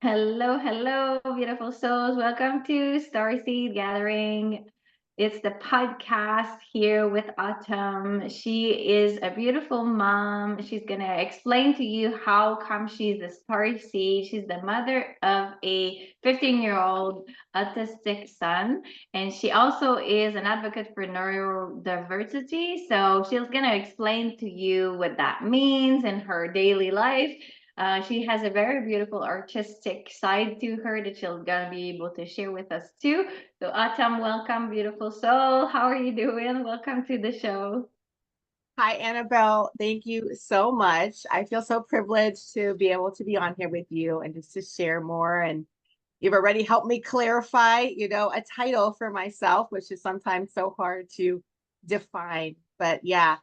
Hello, hello, beautiful souls. Welcome to Starseed Gathering. It's the podcast here with Autumn. She is a beautiful mom. She's going to explain to you how come she's a starseed. She's the mother of a 15-year-old autistic son, and she also is an advocate for neurodiversity. So she's going to explain to you what that means in her daily life. She has a very beautiful artistic side to her that she'll gonna be able to share with us too. So Autumn, welcome, beautiful soul. How are you doing? Welcome to the show. Hi, Annabelle. Thank you so much. I feel so privileged to be able to be on here with you and just to share more. And you've already helped me clarify, a title for myself, which is sometimes so hard to define. But yeah,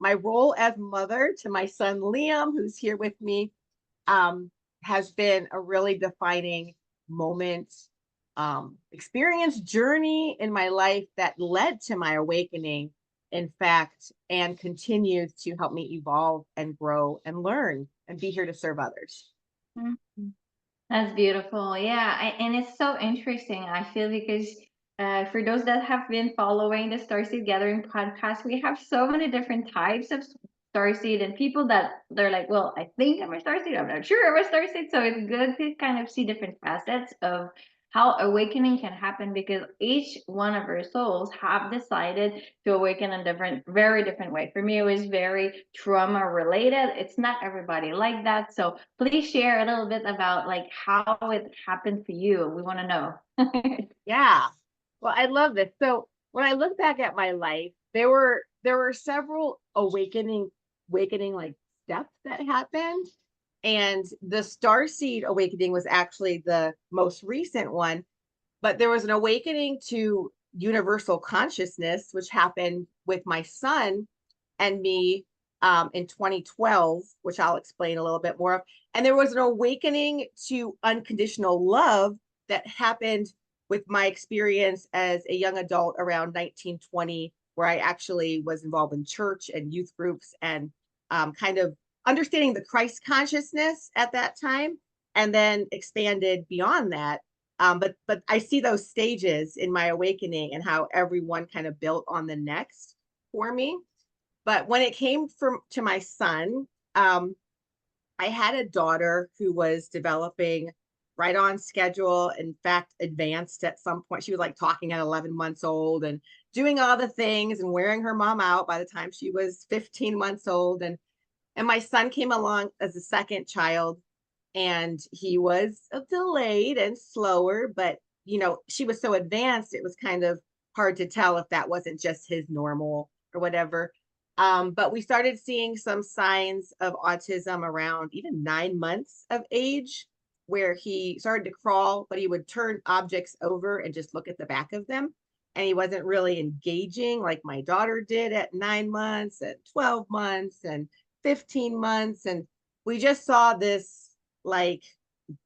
my role as mother to my son Liam, who's here with me, um, has been a really defining moment, experience, journey in my life that led to my awakening, in fact, and continues to help me evolve and grow and learn and be here to serve others. Mhm. That's beautiful. Yeah, and it's so interesting. I feel because for those that have been following the Starseed Gathering podcast, we have so many different types of starseed and people that they're like, well, I think I'm a starseed. I'm not sure I'm a starseed. So it's good to kind of see different facets of how awakening can happen because each one of our souls have decided to awaken in different, very different way. For me, it was very trauma related. It's not everybody like that. So please share a little bit about like how it happened for you. We want to know. Yeah. Well, I love this. So when I look back at my life, there were several awakening like steps that happened. And the starseed awakening was actually the most recent one, but there was an awakening to universal consciousness, which happened with my son and me in 2012, which I'll explain a little bit more of. And there was an awakening to unconditional love that happened with my experience as a young adult around 1920, where I actually was involved in church and youth groups and kind of understanding the Christ consciousness at that time, and then expanded beyond that. But I see those stages in my awakening and how everyone kind of built on the next for me. But when it came from to my son, I had a daughter who was developing right on schedule. In fact, advanced at some point. She was like talking at 11 months old and doing all the things and wearing her mom out by the time she was 15 months old. And my son came along as a second child, and he was delayed and slower, but she was so advanced, it was kind of hard to tell if that wasn't just his normal or whatever. But we started seeing some signs of autism around even 9 months of age, where he started to crawl, but he would turn objects over and just look at the back of them. And he wasn't really engaging like my daughter did at 9 months and 12 months and 15 months. And we just saw this like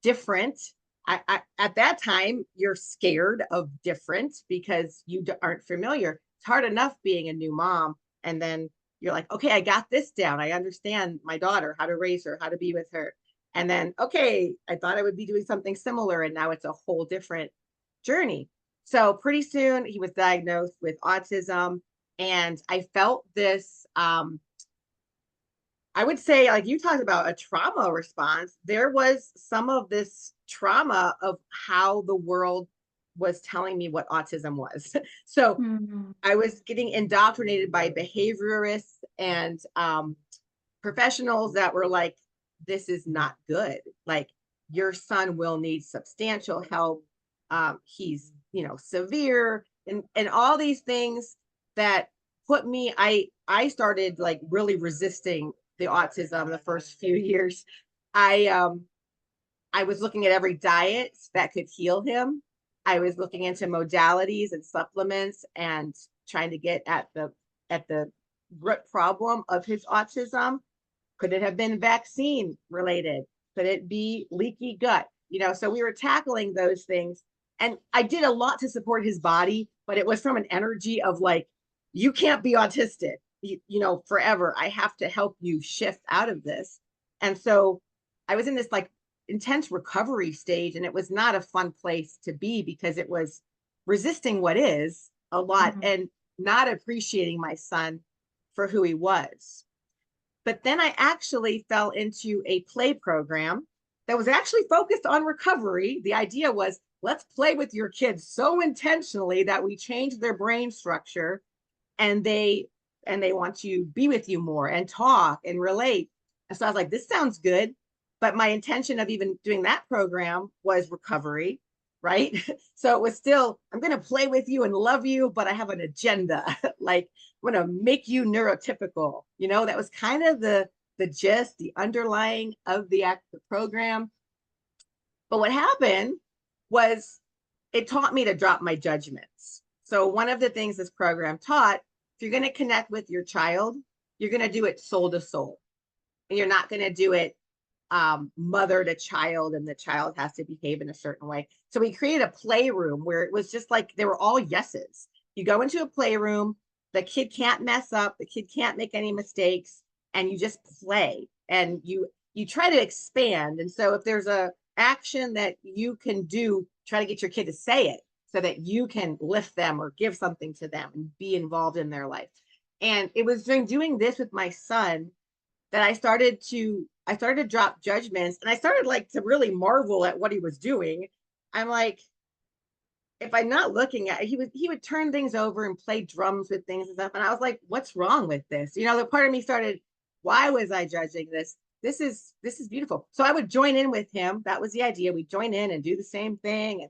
different. At that time, you're scared of different because you aren't familiar. It's hard enough being a new mom. And then you're like, okay, I got this down. I understand my daughter, how to raise her, how to be with her. And then, okay, I thought I would be doing something similar. And now it's a whole different journey. So pretty soon he was diagnosed with autism. And I felt this I would say, like you talked about a trauma response, there was some of this trauma of how the world was telling me what autism was. So Mhm. I was getting indoctrinated by behaviorists and professionals that were like, this is not good. Like, your son will need substantial help. He's, severe, and all these things that put me, I started like really resisting the autism the first few years. I um i was looking at every diet that could heal him. I was looking into modalities and supplements and trying to get at the root problem of his autism. Could it have been vaccine related? Could it be leaky gut? So we were tackling those things. And I did a lot to support his body, but it was from an energy of like, you can't be autistic, forever. I have to help you shift out of this. And so I was in this like intense recovery stage, and it was not a fun place to be because it was resisting what is a lot Mhm. and not appreciating my son for who he was. But then I actually fell into a play program that was actually focused on recovery. The idea was, let's play with your kids so intentionally that we change their brain structure, and they want to be with you more and talk and relate. And so I was like, this sounds good. But my intention of even doing that program was recovery, right? So it was still, I'm going to play with you and love you, but I have an agenda. Like, I'm going to make you neurotypical. That was kind of the gist, the underlying of the program. But what happened was it taught me to drop my judgments. So one of the things this program taught, if you're going to connect with your child, you're going to do it soul to soul. And you're not going to do it mother to child, and the child has to behave in a certain way. So we created a playroom where it was just like they were all yeses. You go into a playroom, the kid can't mess up, the kid can't make any mistakes, and you just play, and you try to expand. And so if there's a action that you can do, try to get your kid to say it so that you can lift them or give something to them and be involved in their life. And it was during doing this with my son that I started to drop judgments, and I started like to really marvel at what he was doing. I'm like, if I'm not looking at, he would turn things over and play drums with things and stuff. And I was like, what's wrong with this? The part of me started, why was I judging this? This is beautiful. So I would join in with him. That was the idea. We'd join in and do the same thing.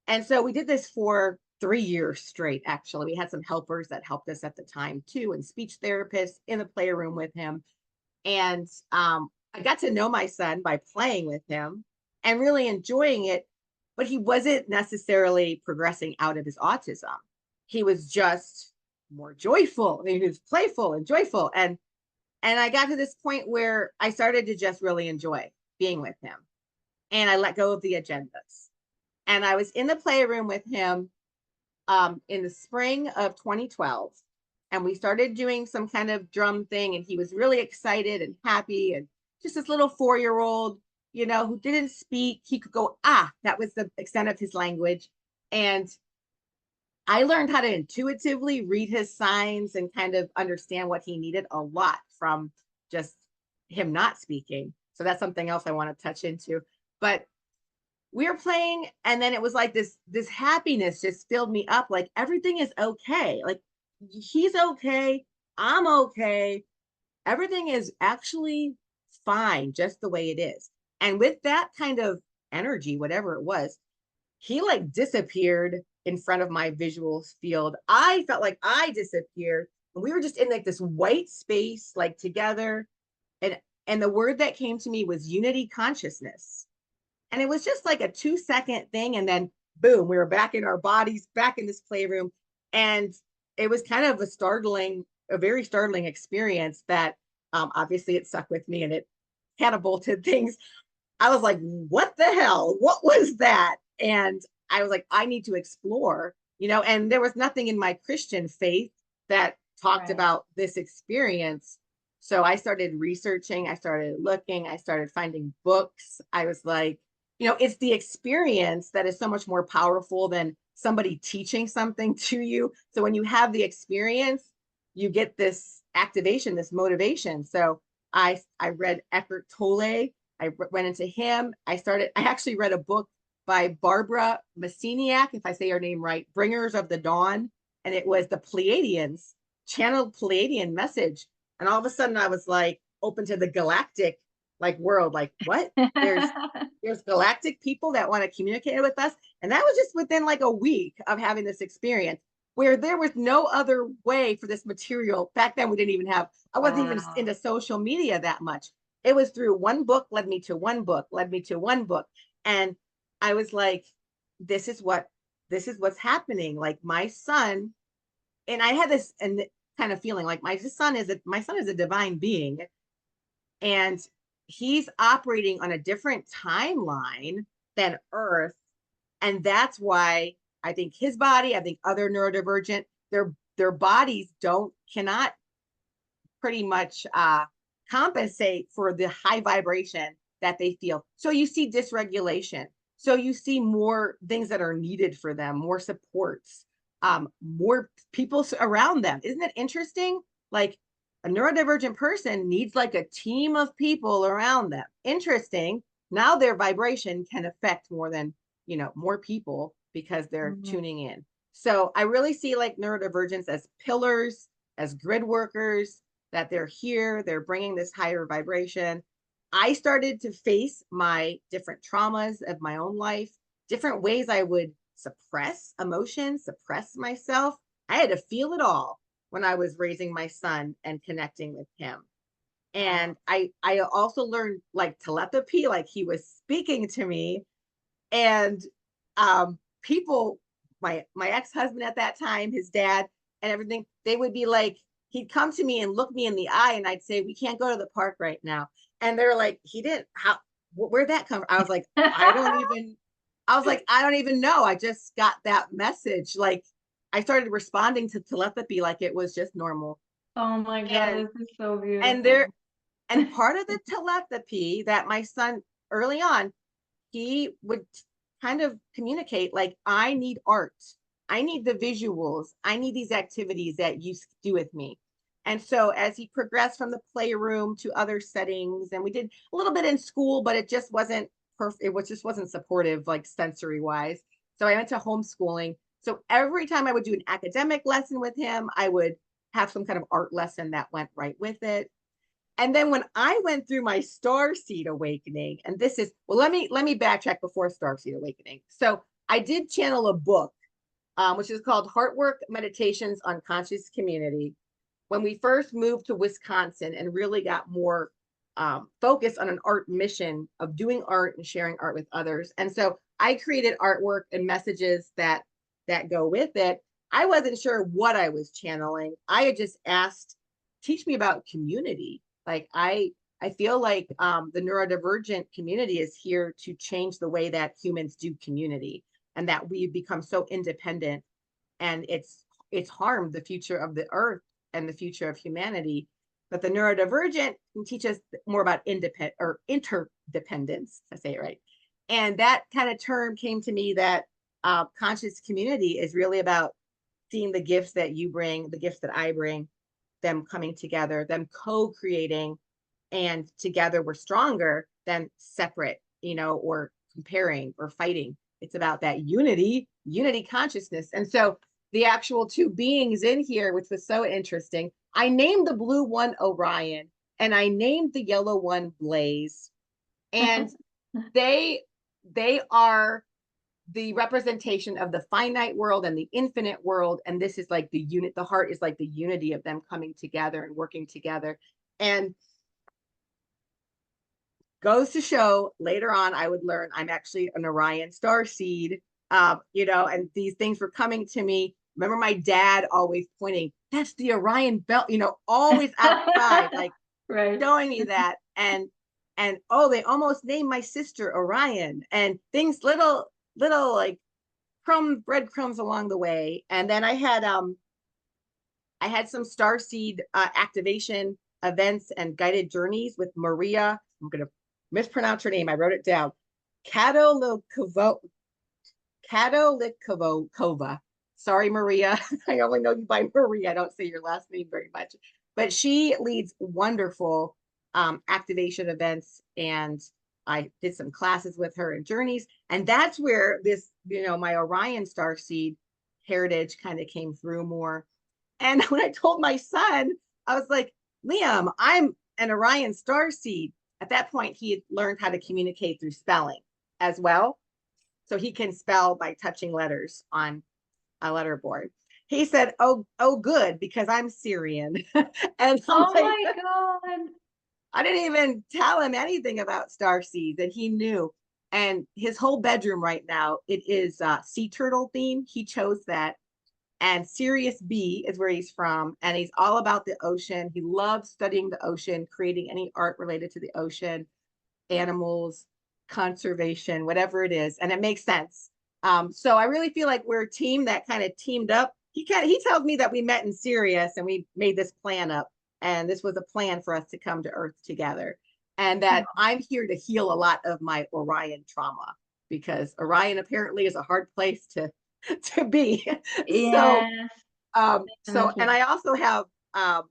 And so we did this for 3 years straight, actually. We had some helpers that helped us at the time too, and speech therapists in the playroom with him. And I got to know my son by playing with him and really enjoying it, but he wasn't necessarily progressing out of his autism. He was just more joyful. He was playful and joyful. And I got to this point where I started to just really enjoy being with him. And I let go of the agendas. And I was in the playroom with him in the spring of 2012. And we started doing some kind of drum thing, and he was really excited and happy, and just this little 4-year-old, who didn't speak. He could go, ah, that was the extent of his language. And I learned how to intuitively read his signs and kind of understand what he needed a lot from just him not speaking. So that's something else I want to touch into. But we were playing, and then it was like this happiness just filled me up, like everything is okay, like he's okay, I'm okay, everything is actually fine just the way it is. And with that kind of energy, whatever it was, he like disappeared in front of my visual field. I felt like I disappeared, and we were just in like this white space, like together. And the word that came to me was unity consciousness. And it was just like a 2-second thing. And then boom, we were back in our bodies, back in this playroom. And it was kind of a very startling experience that obviously it stuck with me, and it catapulted things. I was like, what the hell? What was that? And I was like, I need to explore, and there was nothing in my Christian faith that talked Right. about this experience. So I started researching, I started looking, I started finding books. I was like, it's the experience that is so much more powerful than somebody teaching something to you. So when you have the experience, you get this activation, this motivation. So I read Eckhart Tolle. I went into him. I actually read a book by Barbara Messiniak, if I say her name right, Bringers of the Dawn. And it was the Pleiadians, channeled Pleiadian message. And all of a sudden I was like open to the galactic like world. Like, what? There's galactic people that want to communicate with us. And that was just within like a week of having this experience, where there was no other way for this material. Back then we didn't even have, I wasn't even Wow. into social media that much. It was through one book, led me to one book, led me to one book. And I was like, this is what's happening. Like my son, and I had this and kind of feeling like my son is a divine being, and he's operating on a different timeline than Earth. And that's why I think his body, I think other neurodivergent, their bodies cannot pretty much compensate for the high vibration that they feel. So you see dysregulation. So you see more things that are needed for them, more supports, more people around them. Isn't it interesting? Like a neurodivergent person needs like a team of people around them. Interesting. Now their vibration can affect more than, more people because they're Mhm. tuning in. So I really see like neurodivergence as pillars, as grid workers, that they're here, they're bringing this higher vibration. I started to face my different traumas of my own life, different ways I would suppress emotion, suppress myself. I had to feel it all when I was raising my son and connecting with him. Oh. And I also learned like telepathy, like he was speaking to me. And people, my ex-husband at that time, his dad and everything, they would be like, he'd come to me and look me in the eye, and I'd say, we can't go to the park right now. And they're like, he didn't, how, where'd that come from? I was like, I don't even know. I just got that message. Like I started responding to telepathy like it was just normal. Oh my God, And this is so and beautiful. there and part of the telepathy that my son early on, he would kind of communicate like, I need art, I need the visuals, I need these activities that you do with me. And so as he progressed from the playroom to other settings, and we did a little bit in school, but it just wasn't perfect, just wasn't supportive like sensory wise. So I went to homeschooling. So every time I would do an academic lesson with him, I would have some kind of art lesson that went right with it. And then when I went through my starseed awakening, and this is, well, let me backtrack before starseed awakening. So I did channel a book, which is called Heartwork Meditations on Conscious Community. When we first moved to Wisconsin and really got more focused on an art mission of doing art and sharing art with others. And so I created artwork and messages that go with it. I wasn't sure what I was channeling. I had just asked, teach me about community. Like I feel like the neurodivergent community is here to change the way that humans do community, and that we've become so independent, and it's harmed the future of the earth and the future of humanity. But the neurodivergent can teach us more about independent or interdependence. I say it right. And that kind of term came to me, that conscious community is really about seeing the gifts that you bring, the gifts that I bring, them coming together, them co-creating, and together we're stronger than separate, or comparing or fighting. It's about that unity consciousness. And so the actual two beings in here, which was so interesting, I named the blue one Orion, and I named the yellow one Blaze. And they they are the representation of the finite world and the infinite world. And this is like the heart is like the unity of them coming together and working together. And goes to show later on, I would learn I'm actually an Orion star seed, and these things were coming to me. Remember my dad always pointing, that's the Orion belt, always outside, like Right. showing me that. And oh, they almost named my sister Orion, and things, little like breadcrumbs along the way. And then I had some starseed activation events and guided journeys with Maria. I'm going to mispronounce her name. I wrote it down. Katolikova. Sorry, Maria. I only know you by Maria. I don't say your last name very much. But she leads wonderful activation events. And I did some classes with her and journeys. And that's where this, my Orion star seed heritage kind of came through more. And when I told my son, I was like, Liam, I'm an Orion star seed. At that point, he had learned how to communicate through spelling as well. So he can spell by touching letters on a letterboard. He said, oh, good, because I'm Syrian. And I'm Oh like, my God. I didn't even tell him anything about star seeds, and he knew. And his whole bedroom right now, it is sea turtle theme. He chose that. And Sirius B is where he's from, and he's all about the ocean. He loves studying the ocean, creating any art related to the ocean, animals, conservation, whatever it is, and it makes sense. So I really feel like we're a team that kind of teamed up. He tells me that we met in Sirius and we made this plan up, and this was a plan for us to come to Earth together. and that I'm here to heal a lot of my Orion trauma, because Orion apparently is a hard place to to be. So Yes, and definitely. I also have I've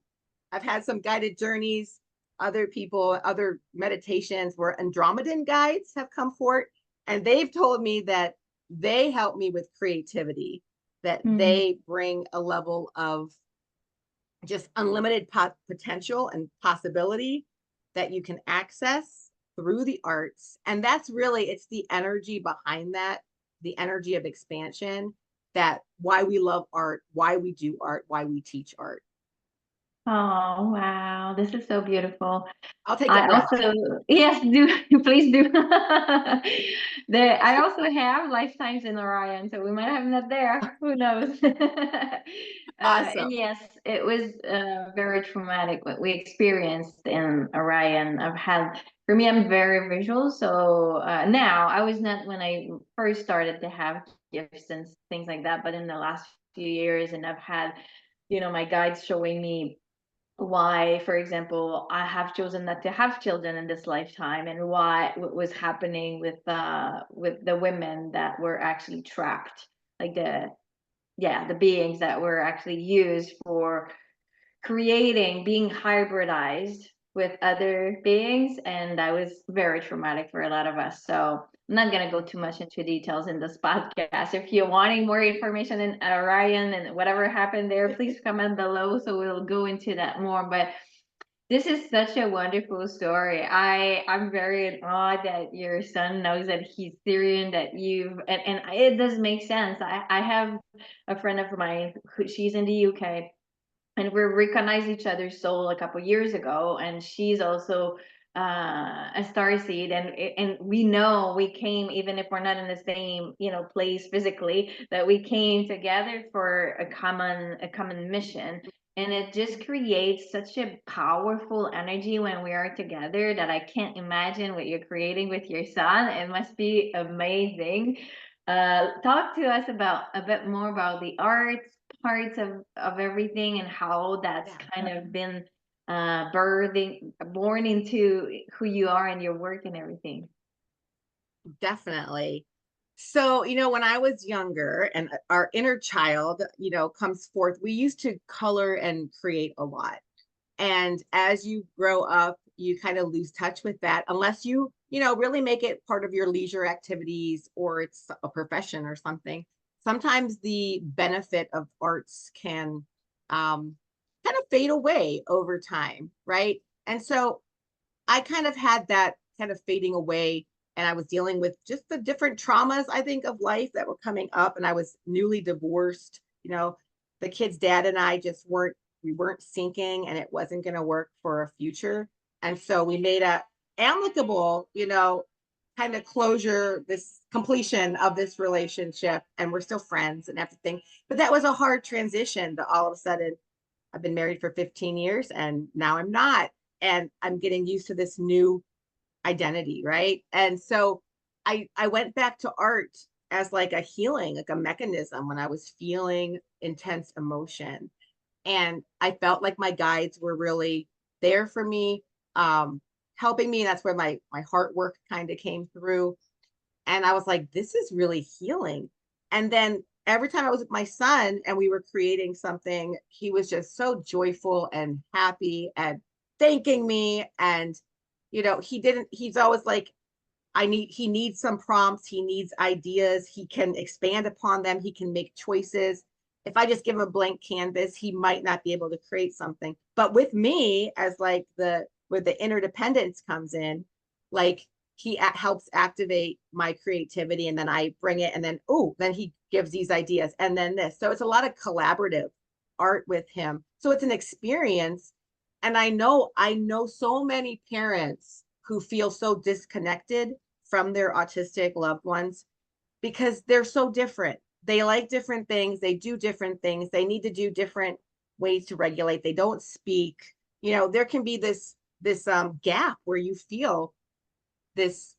had some guided journeys, other people, other meditations where Andromedan guides have come forth, and they've told me that they help me with creativity, that Mm. they bring a level of just unlimited potential and possibility that you can access through the arts. And that's really, it's the energy behind that, the energy of expansion, that why we love art, why we do art, why we teach art. Oh, wow. This is so beautiful. I'll take a I breath. also, yes, do please do. I also have lifetimes in Orion, so we might have that there. Who knows? And Awesome. yes, it was very traumatic what we experienced in Orion. For me, I'm very visual, so now I was not when I first started to have gifts and things like that, but in the last few years, and I've had, my guides showing me why, for example, I have chosen not to have children in this lifetime, and what was happening with the women that were actually trapped, like the beings that were actually used for being hybridized with other beings, and that was very traumatic for a lot of us. So I'm not going to go too much into details in this podcast. If you're wanting more information in Orion and whatever happened there, please comment below so we'll go into that more. But this is such a wonderful story. I'm very in awe that your son knows that he's Syrian, that and it does make sense. I have a friend of mine who she's in the UK, and we recognized each other's soul a couple years ago, and she's also a star seed, and we know we came, even if we're not in the same place physically, that we came together for a common mission. And it just creates such a powerful energy when we are together, that I can't imagine what you're creating with your son. It must be amazing. Talk to us about a bit more about the arts parts of everything, and how that's Yeah, kind of been born into who you are and your work and everything. definitely. So, when I was younger and our inner child, comes forth, we used to color and create a lot. And as you grow up, you kind of lose touch with that unless really make it part of your leisure activities, or it's a profession or something. Sometimes the benefit of arts can kind of fade away over time, right? And so I kind of had that kind of fading away, and I was dealing with just the different traumas, I think, of life that were coming up. And I was newly divorced. The kid's dad and I just we weren't syncing, and it wasn't going to work for a future. And so we made a amicable, kind of closure, this completion of this relationship, and we're still friends and everything. But that was a hard transition to all of a sudden, I've been married for 15 years and now I'm not. And I'm getting used to this new identity, right? And so I went back to art as like a healing, like a mechanism when I was feeling intense emotion. And I felt like my guides were really there for me, helping me. And that's where my heart work kind of came through. And I was like, this is really healing. And then every time I was with my son and we were creating something, he was just so joyful and happy and thanking me. And, he's always like, he needs some prompts, he needs ideas, he can expand upon them, he can make choices. If I just give him a blank canvas, he might not be able to create something. But with me, as like where the interdependence comes in, like he helps activate my creativity, and then I bring it, and then then he gives these ideas, and then this. So it's a lot of collaborative art with him. So it's an experience. And I know so many parents who feel so disconnected from their autistic loved ones because they're so different. They like different things, they do different things, they need to do different ways to regulate. They don't speak. There can be this gap where you feel this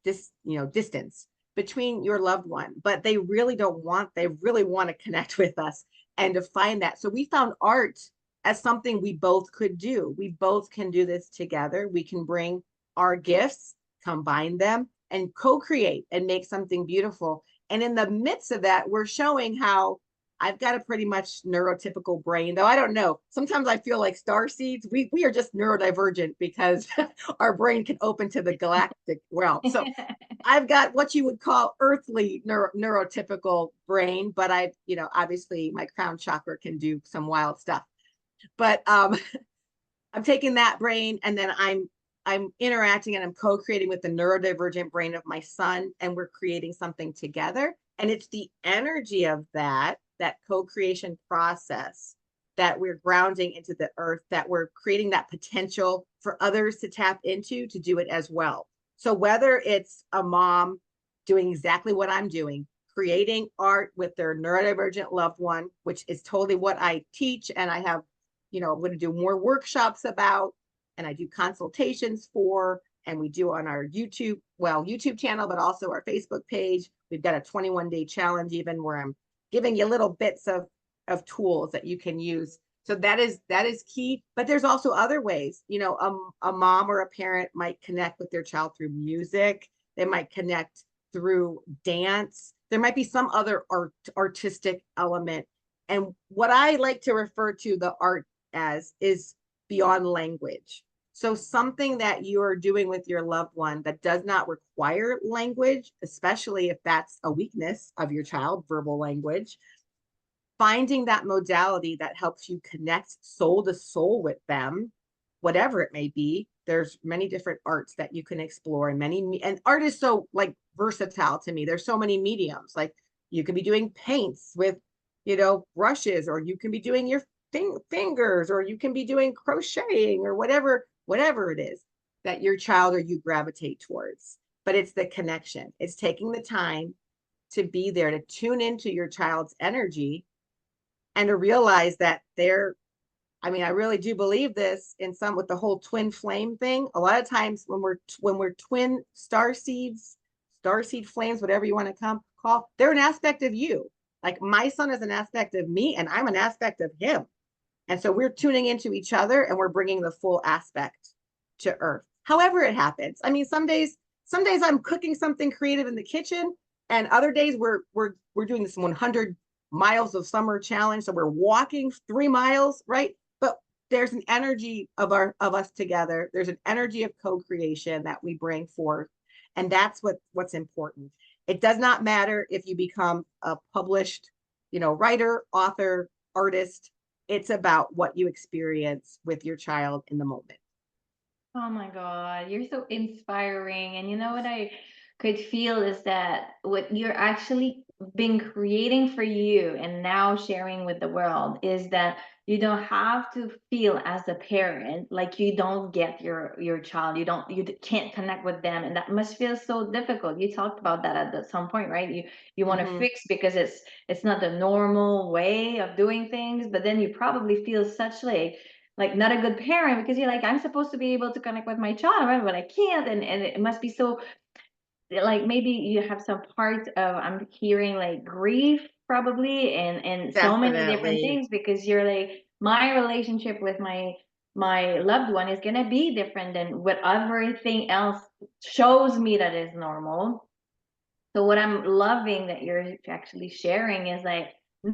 distance between your loved one, but they really want to connect with us and to find that. So we found art as something we both could do. We both can do this together. We can bring our gifts, combine them, and co-create and make something beautiful. And in the midst of that, we're showing how I've got a pretty much neurotypical brain, though I don't know. Sometimes I feel like star seeds, we are just neurodivergent because our brain can open to the galactic realm. So I've got what you would call earthly neurotypical brain, but I, obviously my crown chakra can do some wild stuff. But I'm taking that brain and then I'm interacting and I'm co-creating with the neurodivergent brain of my son, and we're creating something together. And it's the energy of that co-creation process that we're grounding into the earth, that we're creating that potential for others to tap into to do it as well. So whether it's a mom doing exactly what I'm doing, creating art with their neurodivergent loved one, which is totally what I teach, and I have, I'm going to do more workshops about, and I do consultations for, and we do on our YouTube channel, but also our Facebook page. We've got a 21-day challenge even where I'm giving you little bits of tools that you can use. So that is key. But there's also other ways. A mom or a parent might connect with their child through music. They might connect through dance. There might be some other artistic element. And what I like to refer to the art as is beyond language. So something that you are doing with your loved one that does not require language, especially if that's a weakness of your child, verbal language, finding that modality that helps you connect soul to soul with them, whatever it may be. There's many different arts that you can explore, and art is so like versatile to me. There's so many mediums. Like you can be doing paints with, brushes, or you can be doing your fingers, or you can be doing crocheting, or whatever it is that your child or you gravitate towards. But it's the connection. It's taking the time to be there, to tune into your child's energy, and to realize that I really do believe this with the whole twin flame thing. A lot of times when we're twin starseed flames, whatever you want to call, they're an aspect of you. Like my son is an aspect of me, and I'm an aspect of him. And so we're tuning into each other, and we're bringing the full aspect to earth. However it happens. Some days I'm cooking something creative in the kitchen, and other days we're doing this 100 miles of summer challenge. So we're walking 3 miles, right? But there's an energy of us together. There's an energy of co-creation that we bring forth. And that's what's important. It does not matter if you become a published, writer, author, artist. It's about what you experience with your child in the moment. Oh my God, you're so inspiring. And you know what I could feel is that what you're actually been creating for you and now sharing with the world is that you don't have to feel as a parent like you don't get your child. You can't connect with them, and that must feel so difficult. You talked about that at some point, right? You want to Mm-hmm. fix because it's not the normal way of doing things, but then you probably feel such like not a good parent because you're like, I'm supposed to be able to connect with my child, right? But I can't. And it must be so like maybe you have some part of I'm hearing like grief probably and so many different Definitely. things because you're like my relationship with my loved one is gonna be different than what everything else shows me that is normal. So what I'm loving that you're actually sharing is like,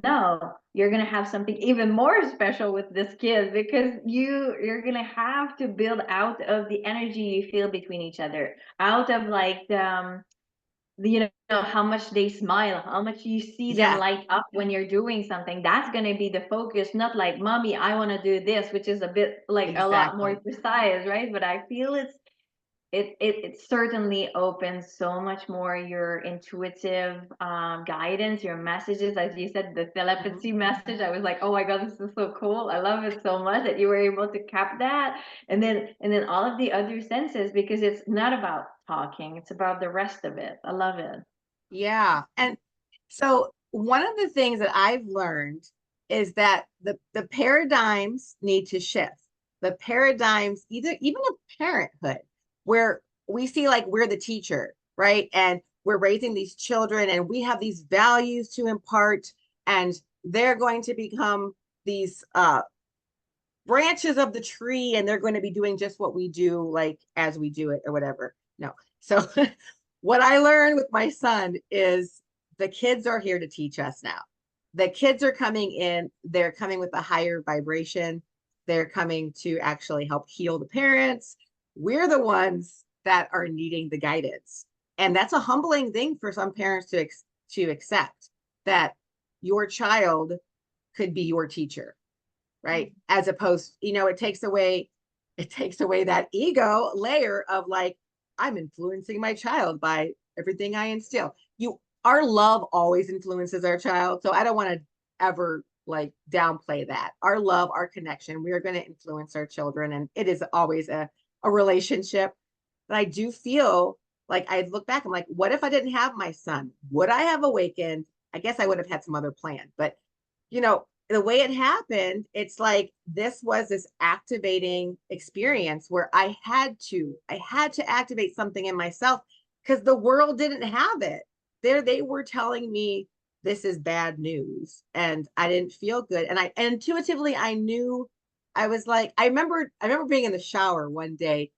no, you're gonna have something even more special with this kid because you're gonna have to build out of the energy you feel between each other, out of like how much they smile, how much you see them Yeah, light up when you're doing something. That's gonna be the focus, not like, mommy, I want to do this, which is a bit like a lot more exactly. precise, right? But I feel it certainly opens so much more your intuitive guidance, your messages, as you said, the Mm-hmm. telepathy message. I was like, oh my God, this is so cool. I love it so much that you were able to cap that, and then all of the other senses, because it's not about talking, it's about the rest of it. I love it. Yeah. And so one of the things that I've learned is that the paradigms need to shift. The paradigms, even of parenthood, where we see like we're the teacher, right? And we're raising these children and we have these values to impart, and they're going to become these branches of the tree and they're going to be doing just what we do, like as we do it or whatever. No. So what I learned with my son is the kids are here to teach us now. The kids are coming in, they're coming with a higher vibration. They're coming to actually help heal the parents. We're the ones that are needing the guidance. And that's a humbling thing for some parents to accept, that your child could be your teacher, right? As opposed, it takes away that ego layer of like, I'm influencing my child by everything I instill. Our love always influences our child. So I don't want to ever like downplay that. Our love, our connection, we are going to influence our children. And it is always a relationship. But I do feel like I look back, I'm like, what if I didn't have my son? Would I have awakened? I guess I would have had some other plan. But, the way it happened, it's like this was this activating experience where I had to activate something in myself because the world didn't have it. They were telling me this is bad news and I didn't feel good. And and intuitively I knew. I was like, I remember being in the shower one day.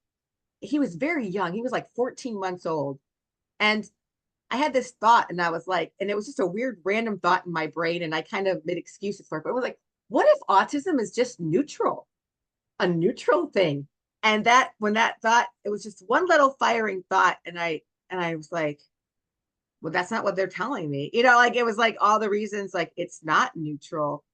He was very young. He was like 14 months old. And I had this thought and I was like, and it was just a weird random thought in my brain. And I kind of made excuses for it, but it was like, what if autism is just neutral, a neutral thing? And that when that thought, it was just one little firing thought. And I was like, well, that's not what they're telling me. Like it was like all the reasons, like it's not neutral.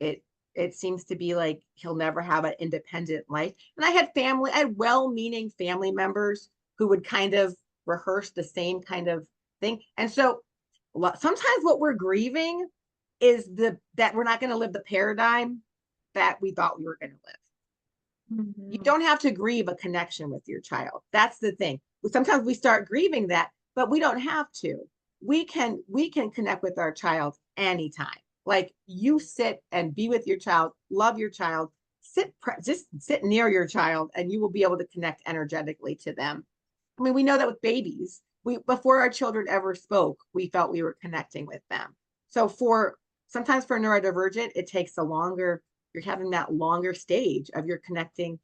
It it seems to be like he'll never have an independent life. And I had well-meaning family members who would kind of rehearse the same kind of thing. And so sometimes what we're grieving is that we're not going to live the paradigm that we thought we were going to live. You Mhm. don't have to grieve a connection with your child. That's the thing. Sometimes we start grieving that, but we don't have to. We can connect with our child anytime. Like you sit and be with your child, love your child, just sit near your child, and you will be able to connect energetically to them. I mean, we know that with babies. We before our children ever spoke, we felt we were connecting with them. So sometimes for neurodivergent, it takes a longer, you're having that longer stage of you're connecting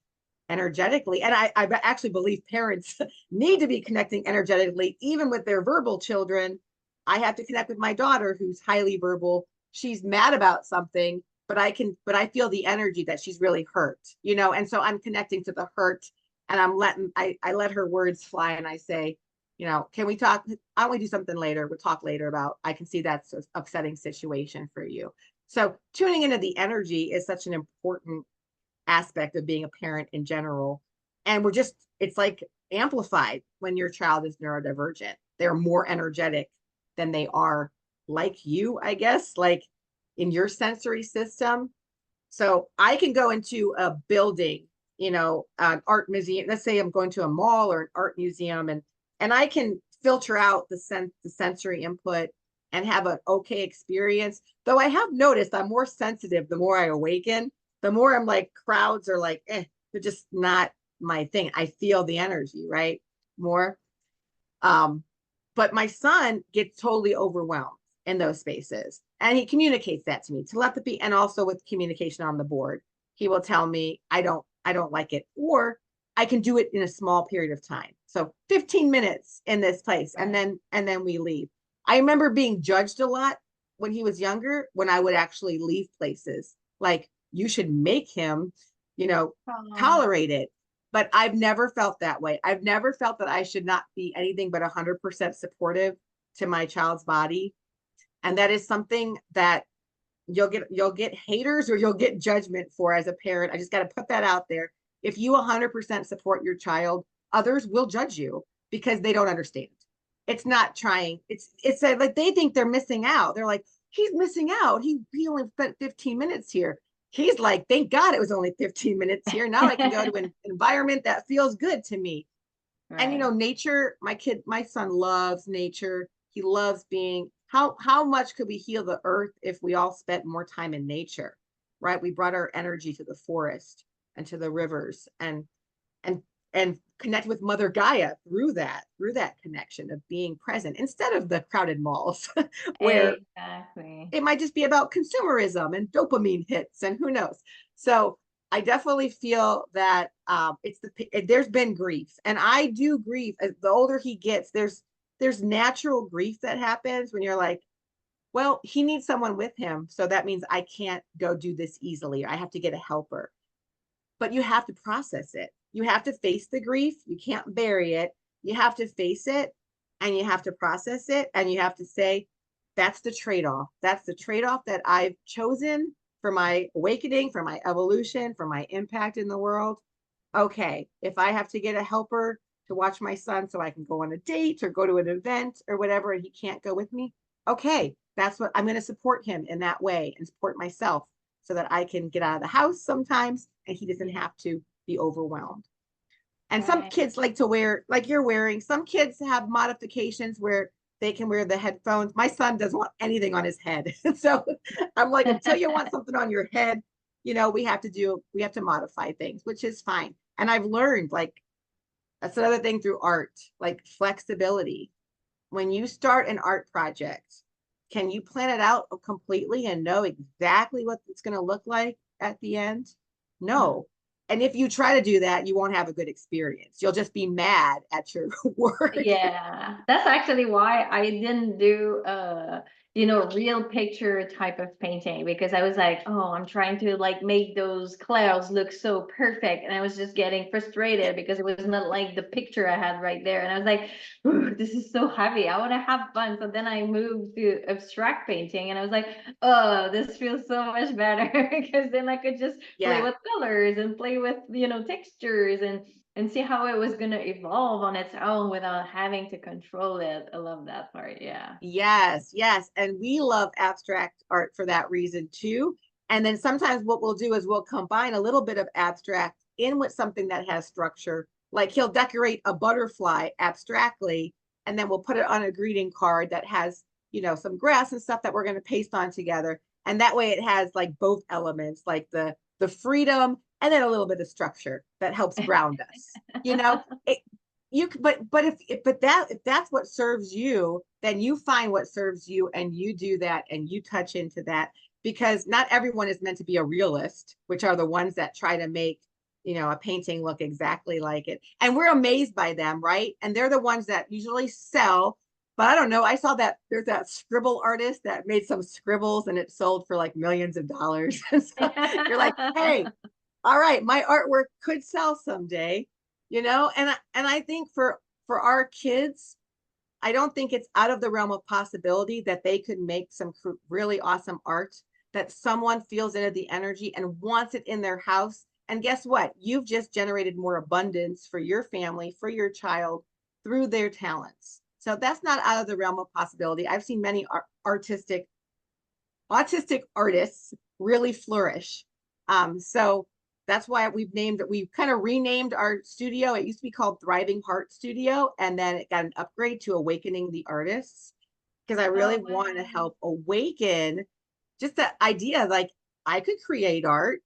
energetically. And I actually believe parents need to be connecting energetically, even with their verbal children. I have to connect with my daughter who's highly verbal. She's mad about something, but I feel the energy that she's really hurt, and so I'm connecting to the hurt, and I let her words fly, and I say, can we talk? I want to do something later. We'll talk later about, I can see that's an upsetting situation for you. So tuning into the energy is such an important aspect of being a parent in general. And it's like amplified when your child is neurodivergent. They're more energetic than they are like you, I guess, like in your sensory system. So I can go into a building, an art museum. Let's say I'm going to a mall or an art museum, and I can filter out the sensory input and have an okay experience. Though I have noticed I'm more sensitive the more I awaken, the more I'm like, crowds are like, they're just not my thing. I feel the energy, right? More. Um, but my son gets totally overwhelmed in those spaces. And he communicates that to me, telepathy, and also with communication on the board. He will tell me, I don't like it, or I can do it in a small period of time. So 15 minutes in this place, Right. and then we leave. I remember being judged a lot when he was younger, when I would actually leave places. Like, you should make him, Oh, tolerate it. But I've never felt that way. I've never felt that I should not be anything but 100% supportive to my child's body. And that is something that you'll get haters or you'll get judgment for as a parent. I just got to put that out there. If you 100% support your child, others will judge you because they don't understand. It's not trying. It's like they think they're missing out. They're like, he's missing out. He only spent 15 minutes here. He's like, thank God it was only 15 minutes here. Now I can go to an environment that feels good to me. And right. nature, my son loves nature. He loves being, how much could we heal the earth if we all spent more time in nature? Right? We brought our energy to the forest and to the rivers, and and connect with Mother Gaia through that connection of being present instead of the crowded malls where Exactly. it might just be about consumerism and dopamine hits and who knows. So I definitely feel that there's been grief, and I do grieve. As the older he gets, there's natural grief that happens when you're like, well, he needs someone with him, so that means I can't go do this easily. I have to get a helper. But you have to process it. You have to face the grief. You can't bury it. You have to face it, and you have to process it, and you have to say, that's the trade-off. That's the trade-off that I've chosen for my awakening, for my evolution, for my impact in the world. Okay, if I have to get a helper to watch my son so I can go on a date or go to an event or whatever, and he can't go with me, okay, that's what I'm going to support him in that way and support myself so that I can get out of the house sometimes and he doesn't have to be overwhelmed. And some Right. kids like to wear, like you're wearing, some kids have modifications where they can wear the headphones. My son doesn't want anything on his head. So I'm like, until you want something on your head, we have to modify things, which is fine. And I've learned, like, that's another thing through art, like flexibility. When you start an art project, can you plan it out completely and know exactly what it's going to look like at the end? No. And if you try to do that, you won't have a good experience. You'll just be mad at your work. Yeah, that's actually why I didn't do real picture type of painting, because I was like, oh, I'm trying to like make those clouds look so perfect, and I was just getting frustrated because it was not like the picture I had right there, and I was like, this is so heavy. I want to have fun. So then I moved to abstract painting, and I was like, oh, this feels so much better because then I could just play Yeah. with colors and play with textures and see how it was going to evolve on its own without having to control it. I love that part. Yeah. Yes, yes. And we love abstract art for that reason too. And then sometimes what we'll do is we'll combine a little bit of abstract in with something that has structure. Like he'll decorate a butterfly abstractly, and then we'll put it on a greeting card that has, some grass and stuff that we're going to paste on together. And that way it has like both elements, like the freedom and then a little bit of structure that helps ground us. It, if that's what serves you, then you find what serves you and you do that and you touch into that, because not everyone is meant to be a realist, which are the ones that try to make a painting look exactly like it, and we're amazed by them, right? And they're the ones that usually sell. But I don't know, I saw that there's that scribble artist that made some scribbles and it sold for like millions of dollars. So you're like, hey, all right, my artwork could sell someday, and I think for our kids, I don't think it's out of the realm of possibility that they could make some really awesome art, that someone feels into the energy and wants it in their house. And guess what? You've just generated more abundance for your family, for your child, through their talents. So that's not out of the realm of possibility. I've seen many autistic artists really flourish. So that's why we kind of renamed our studio. It used to be called Thriving Heart Studio, and then it got an upgrade to Awakening the Artists, because I really Oh, want to wow. help awaken just the idea, like, I could create art.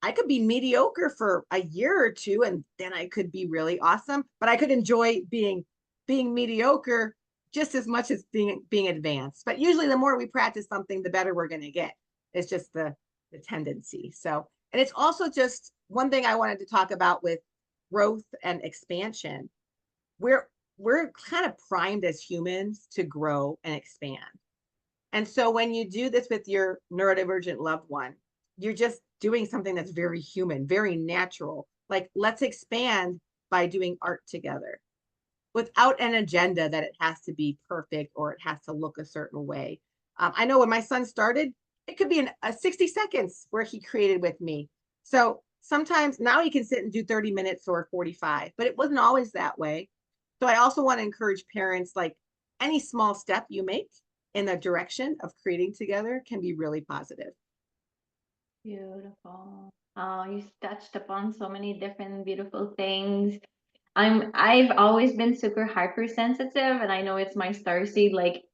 I could be mediocre for a year or two and then I could be really awesome, but I could enjoy being mediocre just as much as being advanced. But usually the more we practice something, the better we're going to get. It's just the tendency. So, and it's also just one thing I wanted to talk about with growth and expansion. We're kind of primed as humans to grow and expand. And so when you do this with your neurodivergent loved one, you're just doing something that's very human, very natural. Like, let's expand by doing art together without an agenda that it has to be perfect or it has to look a certain way. I know when my son started, it could be a 60 seconds where he created with me. So sometimes now he can sit and do 30 minutes or 45, but it wasn't always that way. So I also want to encourage parents, like, any small step you make in the direction of creating together can be really positive. Beautiful. Oh, you touched upon so many different beautiful things. I've always been super hypersensitive, and I know it's my star seed. Like,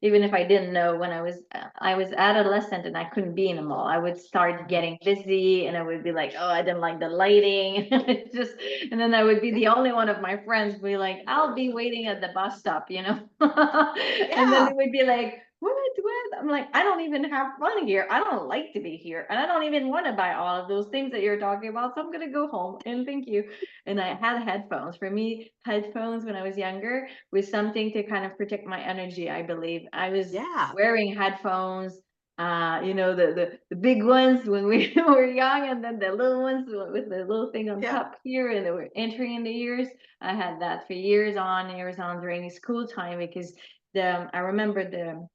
even if I didn't know, when I was adolescent and I couldn't be in a mall, I would start getting busy and I would be like, oh, I didn't like the lighting. It's just, and then I would be the only one of my friends be like, I'll be waiting at the bus stop. And then Yeah. it would be like, what? I'm like, I don't even have fun here. I don't like to be here. And I don't even want to buy all of those things that you're talking about. So I'm going to go home and thank you. And I had headphones. For me, headphones when I was younger was something to kind of protect my energy, I believe. I was Yeah. wearing headphones, the big ones when we were young, and then the little ones with the little thing on Yeah. top here, and they were entering the ears. I had that for years on during school time because I remember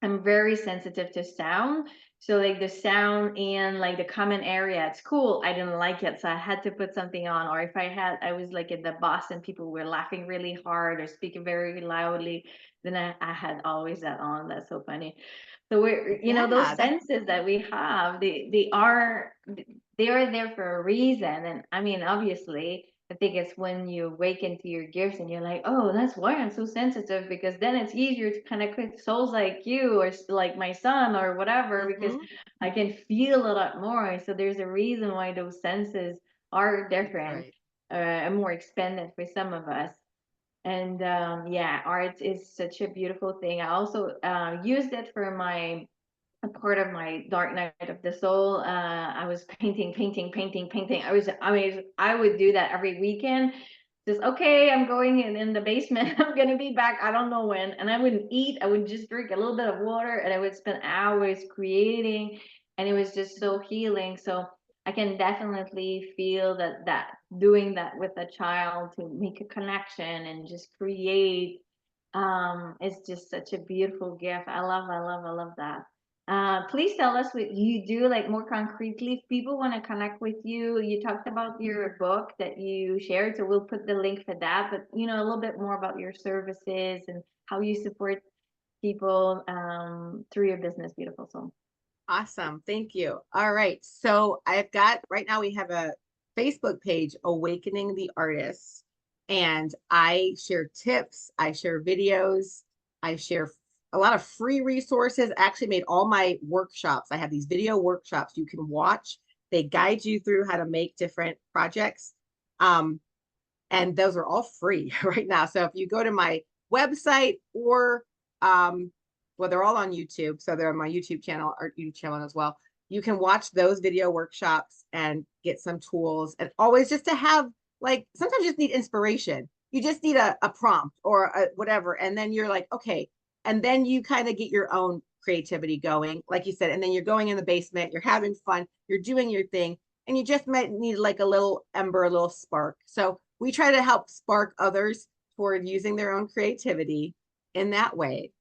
I'm very sensitive to sound. So like the sound in like the common area at school, I didn't like it. So I had to put something on. Or if I was like at the bus and people were laughing really hard or speaking very loudly, then I had always that on. That's so funny. So we're, those Yeah. That's senses that we have, they are there for a reason. And I mean, obviously, I think it's when you awaken to your gifts and you're like, oh, that's why I'm so sensitive, because then it's easier to connect with souls like you or like my son or whatever, because mhm, I can feel a lot more. So there's a reason why those senses are that's different, right. and more expanded for some of us. And yeah, art is such a beautiful thing. I also used it for my a part of my dark night of the soul. I was painting. I would do that every weekend. Just okay, I'm going in the basement. I'm gonna be back. I don't know when. And I wouldn't eat. I would just drink a little bit of water, and I would spend hours creating, and it was just so healing. So I can definitely feel that doing that with a child to make a connection and just create is just such a beautiful gift. I love that. Please tell us what you do, like more concretely. If people want to connect with you, you talked about your book that you shared, so we'll put the link for that. But a little bit more about your services and how you support people through your business. Beautiful soul. Awesome. Thank you. All right. So I've got right now we have a Facebook page, Awakening the Artists, and I share tips, I share videos, I share a lot of free resources. I actually made all my workshops. I have these video workshops you can watch. They guide you through how to make different projects. Um, and those are all free right now. So if you go to my website or well, they're all on YouTube, so they're on my YouTube channel or YouTube channel as well. You can watch those video workshops and get some tools, and always just to have like sometimes you just need inspiration. You just need a prompt or whatever, and then you're like, okay, and then you kind of get your own creativity going, like you said, and then you're going in the basement, you're having fun, you're doing your thing, and you just might need like a little ember, a little spark. So we try to help spark others toward using their own creativity in that way.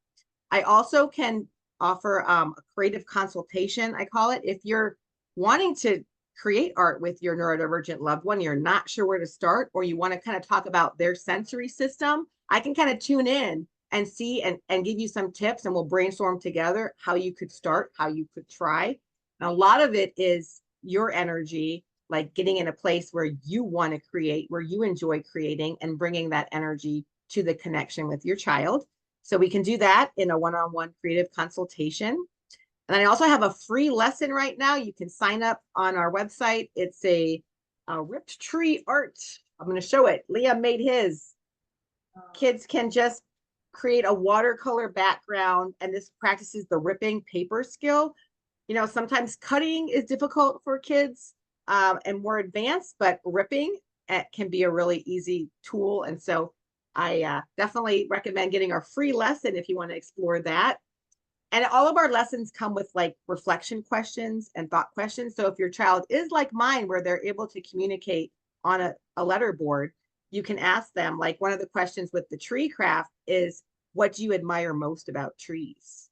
I also can offer a creative consultation, I call it. If you're wanting to create art with your neurodivergent loved one, you're not sure where to start, or you want to kind of talk about their sensory system, I can kind of tune in and see and give you some tips, and we'll brainstorm together how you could start, how you could try. And a lot of it is your energy, like getting in a place where you want to create, where you enjoy creating, and bringing that energy to the connection with your child. So we can do that in a one-on-one creative consultation. And I also have a free lesson right now. You can sign up on our website. It's a ripped tree art. I'm going to show it. Liam made his. Kids can just create a watercolor background, and this practices the ripping paper skill. Sometimes cutting is difficult for kids and more advanced, but ripping can be a really easy tool. And so I definitely recommend getting our free lesson if you want to explore that. And all of our lessons come with like reflection questions and thought questions. So if your child is like mine, where they're able to communicate on a letter board, you can ask them, like one of the questions with the tree craft is, what do you admire most about trees?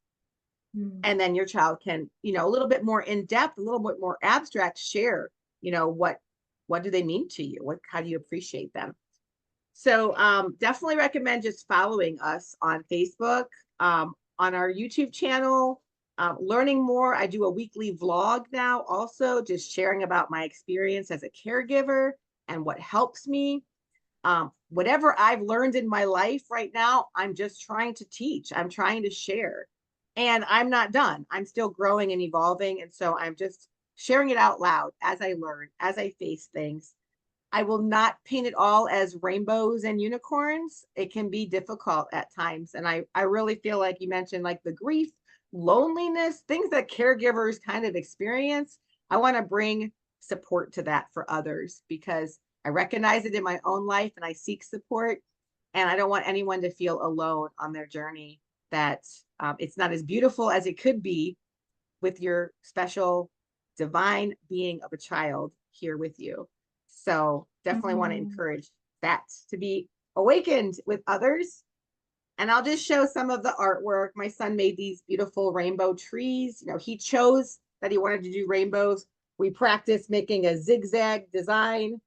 Mm. And then your child can, a little bit more in depth, a little bit more abstract, share, what do they mean to you? How do you appreciate them? So definitely recommend just following us on Facebook, on our YouTube channel, learning more. I do a weekly vlog now, also just sharing about my experience as a caregiver and what helps me. Whatever I've learned in my life right now, I'm just trying to teach. I'm trying to share. And I'm not done. I'm still growing and evolving. And so I'm just sharing it out loud as I learn, as I face things. I will not paint it all as rainbows and unicorns. It can be difficult at times. And I really feel like you mentioned like the grief loneliness, things that caregivers kind of experience. I want to bring support to that for others because I recognize it in my own life and I seek support. And I don't want anyone to feel alone on their journey, that it's not as beautiful as it could be with your special divine being of a child here with you. So definitely want to Mhm. encourage that to be awakened with others. And I'll just show some of the artwork. My son made these beautiful rainbow trees. You know, he chose that he wanted to do rainbows. We practiced making a zigzag design.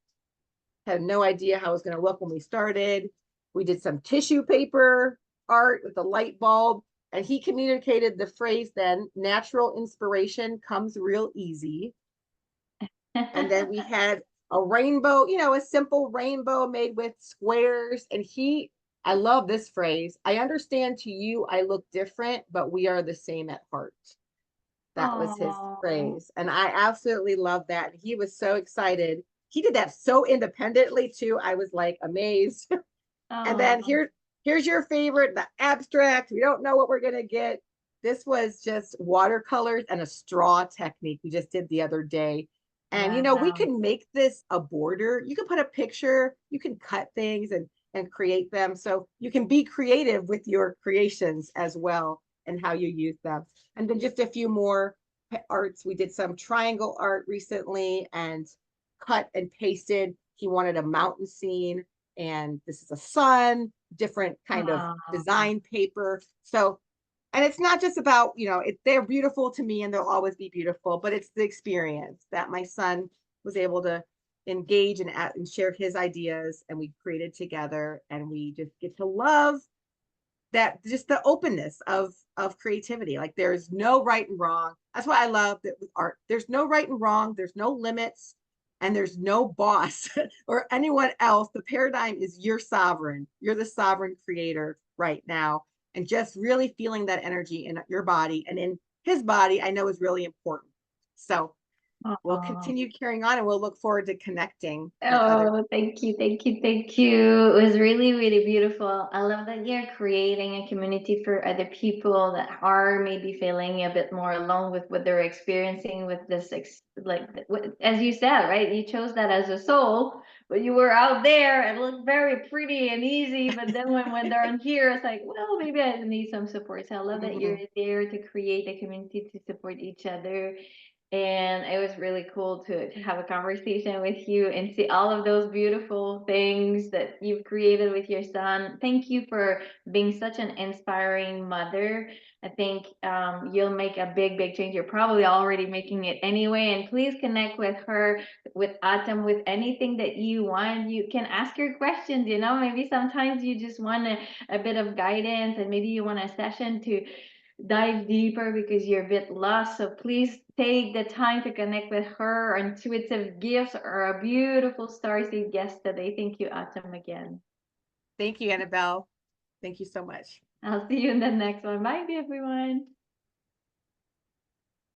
Had no idea how it was going to look when we started. We did some tissue paper art with a light bulb, and he communicated the phrase then, natural inspiration comes real easy. And then we had a rainbow, you know, a simple rainbow made with squares. And I love this phrase. I understand to you, I look different, but we are the same at heart. That was his Oh, phrase. And I absolutely love that. He was so excited. He did that so independently too. I was like amazed. And then oh, here's your favorite, the abstract. We don't know what we're gonna get. This was just watercolors and a straw technique we just did the other day. And you know, we wow. can make this a border. You can put a picture, you can cut things and create them. So you can be creative with your creations as well and how you use them. And then just a few more arts. We did some triangle art recently and cut and pasted. He wanted a mountain scene, and this is a sun, different kind of Oh, design paper. So, and it's not just about, you know, they're beautiful to me and they'll always be beautiful, but it's the experience that my son was able to engage and share his ideas, and we created together, and we just get to love that, just the openness of creativity. Like there's no right and wrong. That's why I love that with art. There's no right and wrong, there's no limits, and there's no boss or anyone else. The paradigm is you're sovereign. You're the sovereign creator right now. And just really feeling that energy in your body and in his body, I know is really important. So we'll oh. continue carrying on, and we'll look forward to connecting at other. Oh, thank you, thank you, thank you. It was really, really beautiful. I love that you're creating a community for other people that are maybe feeling a bit more alone with what they're experiencing with this, as you said, right? You chose that as a soul, but you were out there and it looked very pretty and easy. But then when they're on here, it's like, well, maybe I need some support. So I love that you're Mhm. there to create a community to support each other, and it was really cool to have a conversation with you and see all of those beautiful things that you've created with your son. Thank you for being such an inspiring mother. I think you'll make a big, big change. You're probably already making it anyway. And please connect with her, with Autumn, with anything that you want. You can ask your questions. You know, maybe sometimes you just want a bit of guidance, and maybe you want a session to dive deeper because you're a bit lost. So please take the time to connect with her. Intuitive gifts are a beautiful starseed guest today. Thank you, Autumn, again. Thank you, Annabelle. Thank you so much. I'll see you in the next one. Bye, everyone.